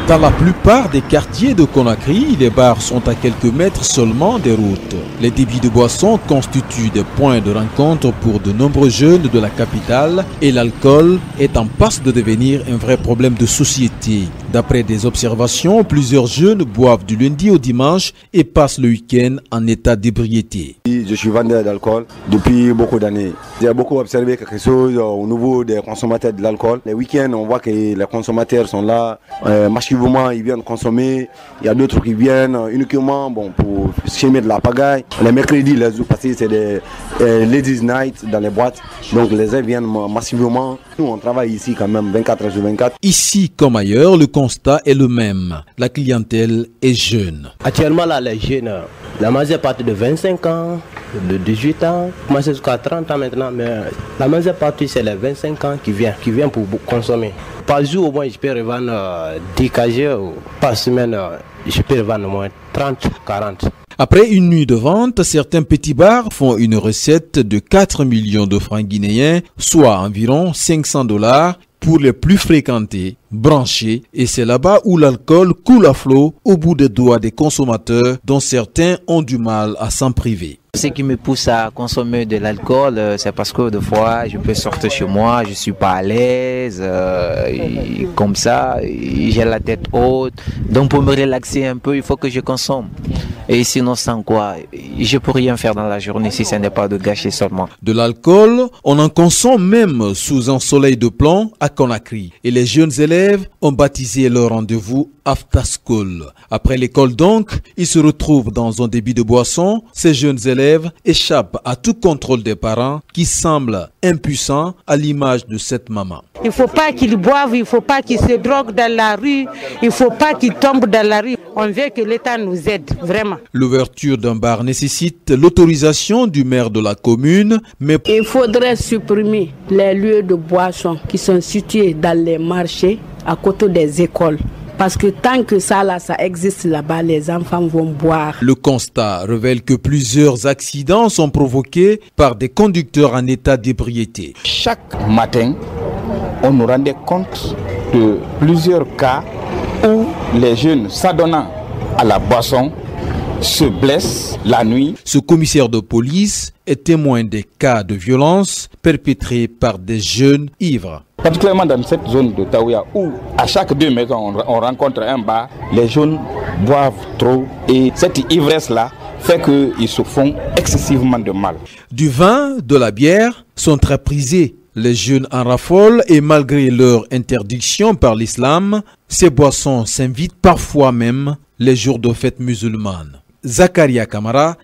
Dans la plupart des quartiers de Conakry, les bars sont à quelques mètres seulement des routes. Les débits de boissons constituent des points de rencontre pour de nombreux jeunes de la capitale et l'alcool est en passe de devenir un vrai problème de société. D'après des observations, plusieurs jeunes boivent du lundi au dimanche et passent le week-end en état d'ébriété. Je suis vendeur d'alcool depuis beaucoup d'années. J'ai beaucoup observé quelque chose au niveau des consommateurs de l'alcool. Les week-ends, on voit que les consommateurs sont là, massivement, ils viennent consommer. Il y a d'autres qui viennent uniquement pour semer de la pagaille. Les mercredis, les jours passés, c'est des ladies night dans les boîtes. Donc les gens viennent massivement. Nous, on travaille ici quand même 24 heures sur 24. Ici comme ailleurs, le constat est le même. La clientèle est jeune. Actuellement, là, les jeunes, la majeure partie de 25 ans, de 18 ans, commence jusqu'à 30 ans maintenant, mais la majeure partie, c'est les 25 ans qui viennent pour consommer. Par jour, au moins, je peux revendre 10 casiers, par semaine, je peux revendre au moins 30, 40. Après une nuit de vente, certains petits bars font une recette de 4 millions de francs guinéens, soit environ 500 $ pour les plus fréquentés, branchés, et c'est là-bas où l'alcool coule à flot au bout des doigts des consommateurs dont certains ont du mal à s'en priver. Ce qui me pousse à consommer de l'alcool, c'est parce que des fois, je peux sortir chez moi, je suis pas à l'aise, comme ça, j'ai la tête haute. Donc pour me relaxer un peu, il faut que je consomme. Et sinon, sans quoi, je peux rien faire dans la journée si ce n'est pas de gâcher seulement. De l'alcool, on en consomme même sous un soleil de plomb à Conakry. Et les jeunes élèves ont baptisé leur rendez-vous After School. Après l'école donc, ils se retrouvent dans un débit de boisson. Ces jeunes élèves échappent à tout contrôle des parents qui semblent impuissants à l'image de cette maman. Il ne faut pas qu'ils boivent, il ne faut pas qu'ils se droguent dans la rue, il ne faut pas qu'ils tombent dans la rue. On veut que l'État nous aide, vraiment. L'ouverture d'un bar nécessite l'autorisation du maire de la commune, mais il faudrait supprimer les lieux de boissons qui sont situés dans les marchés à côté des écoles. Parce que tant que ça existe là-bas, les enfants vont boire. Le constat révèle que plusieurs accidents sont provoqués par des conducteurs en état d'ébriété. Chaque matin, on nous rendait compte de plusieurs cas où les jeunes s'adonnant à la boisson se blessent la nuit. Ce commissaire de police est témoin des cas de violence perpétrés par des jeunes ivres. Particulièrement dans cette zone de Taouya où à chaque 2 maisons on rencontre un bar, les jeunes boivent trop et cette ivresse-là fait qu'ils se font excessivement de mal. Du vin, de la bière sont très prisés. Les jeunes en raffolent et malgré leur interdiction par l'islam, ces boissons s'invitent parfois même les jours de fête musulmane. Zakaria Kamara,